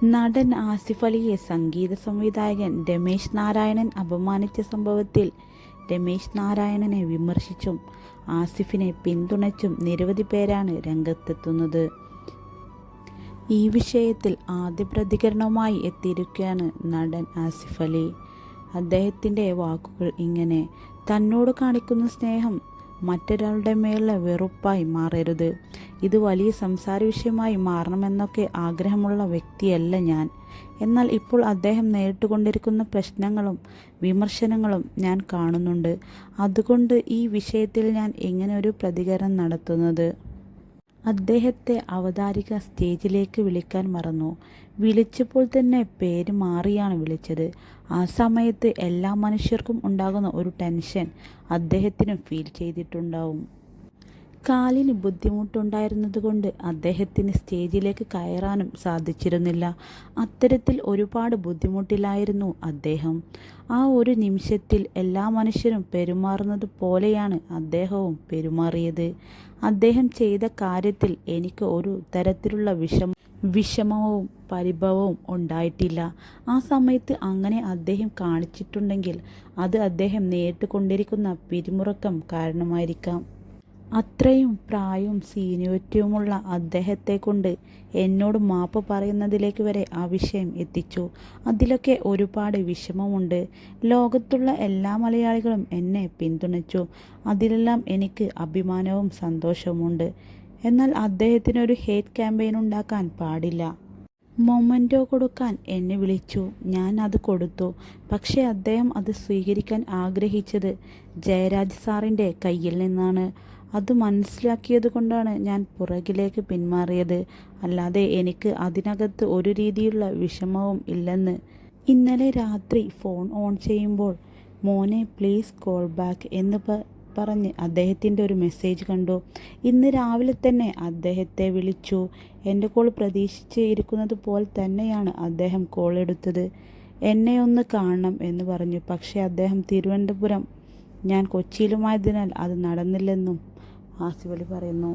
നടൻ ആസിഫ് അലിയെ സംഗീത സംവിധായകൻ രമേശ് നാരായണൻ അപമാനിച്ച സംഭവത്തിൽ രമേശ് നാരായണനെ വിമർശിച്ചും ആസിഫിനെ പിന്തുണച്ചും നിരവധി പേരാണ് രംഗത്തെത്തുന്നത്. ഈ വിഷയത്തിൽ ആദ്യ പ്രതികരണവുമായി എത്തിയിരിക്കുകയാണ് നടൻ ആസിഫ് അലി. അദ്ദേഹത്തിൻ്റെ വാക്കുകൾ ഇങ്ങനെ: തന്നോട് കാണിക്കുന്ന സ്നേഹം മറ്റൊരാളുടെ മേലുള്ള വെറുപ്പായി മാറരുത്. ഇത് വലിയ സംസാര വിഷയമായി മാറണമെന്നൊക്കെ ആഗ്രഹമുള്ള വ്യക്തിയല്ല ഞാൻ. എന്നാൽ ഇപ്പോൾ അദ്ദേഹം നേരിട്ടുകൊണ്ടിരിക്കുന്ന പ്രശ്നങ്ങളും വിമർശനങ്ങളും ഞാൻ കാണുന്നുണ്ട്. അതുകൊണ്ട് ഈ വിഷയത്തിൽ ഞാൻ ഇങ്ങനെ ഒരു പ്രതികരണം നടത്തുന്നത്. അദ്ദേഹത്തെ അവതാരിക സ്റ്റേജിലേക്ക് വിളിക്കാൻ മറന്നു. വിളിച്ചപ്പോൾ തന്നെ പേര് മാറിയാണ് വിളിച്ചത്. ആ സമയത്ത് എല്ലാ മനുഷ്യർക്കും ഉണ്ടാകുന്ന ഒരു ടെൻഷൻ അദ്ദേഹത്തിനും ഫീൽ ചെയ്തിട്ടുണ്ടാവും. കാലിന് ബുദ്ധിമുട്ടുണ്ടായിരുന്നതുകൊണ്ട് അദ്ദേഹത്തിന് സ്റ്റേജിലേക്ക് കയറാനും സാധിച്ചിരുന്നില്ല. അത്തരത്തിൽ ഒരുപാട് ബുദ്ധിമുട്ടിലായിരുന്നു അദ്ദേഹം. ആ ഒരു നിമിഷത്തിൽ എല്ലാ മനുഷ്യരും പെരുമാറുന്നത് പോലെയാണ് അദ്ദേഹവും പെരുമാറിയത്. അദ്ദേഹം ചെയ്ത കാര്യത്തിൽ എനിക്ക് ഒരു തരത്തിലുള്ള വിഷമവും പരിഭവവും ഉണ്ടായിട്ടില്ല. ആ സമയത്ത് അങ്ങനെ അദ്ദേഹം കാണിച്ചിട്ടുണ്ടെങ്കിൽ അത് അദ്ദേഹം നേരിട്ട് കൊണ്ടിരിക്കുന്ന പിരിമുറുക്കം കാരണമായിരിക്കാം. അത്രയും പ്രായവും സീനിയോറിറ്റിയുമുള്ള അദ്ദേഹത്തെ കൊണ്ട് എന്നോട് മാപ്പ് പറയുന്നതിലേക്ക് വരെ ആ വിഷയം എത്തിച്ചു. അതിലൊക്കെ ഒരുപാട് വിഷമമുണ്ട്. ലോകത്തുള്ള എല്ലാ മലയാളികളും എന്നെ പിന്തുണച്ചു. അതിലെല്ലാം എനിക്ക് അഭിമാനവും സന്തോഷവുമുണ്ട്. എന്നാൽ അദ്ദേഹത്തിനൊരു ഹേറ്റ് ക്യാമ്പയിൻ ഉണ്ടാക്കാൻ പാടില്ല. മൊമൻറ്റോ കൊടുക്കാൻ എന്നെ വിളിച്ചു. ഞാൻ അത് കൊടുത്തു. പക്ഷേ അദ്ദേഹം അത് സ്വീകരിക്കാൻ ആഗ്രഹിച്ചത് ജയരാജ് സാറിൻ്റെ കയ്യിൽ നിന്നാണ്. അത് മനസ്സിലാക്കിയത് കൊണ്ടാണ് ഞാൻ പുറകിലേക്ക് പിന്മാറിയത്. അല്ലാതെ എനിക്ക് അതിനകത്ത് ഒരു രീതിയിലുള്ള വിഷമവും ഇല്ലെന്ന്. ഇന്നലെ രാത്രി ഫോൺ ഓൺ ചെയ്യുമ്പോൾ മോനെ പ്ലീസ് കോൾ ബാക്ക് എന്ന് പറഞ്ഞ് അദ്ദേഹത്തിൻ്റെ ഒരു മെസ്സേജ് കണ്ടു. ഇന്ന് രാവിലെ തന്നെ അദ്ദേഹത്തെ വിളിച്ചു. എൻ്റെ കോൾ പ്രതീക്ഷിച്ച് ഇരിക്കുന്നത് പോലെ തന്നെയാണ് അദ്ദേഹം കോൾ എടുത്തത്. എന്നെ ഒന്ന് കാണണം എന്ന് പറഞ്ഞു. പക്ഷേ അദ്ദേഹം തിരുവനന്തപുരം, ഞാൻ കൊച്ചിയിലുമായതിനാൽ അത് നടന്നില്ലെന്നും ആസിഫ് അലി പറയുന്നു.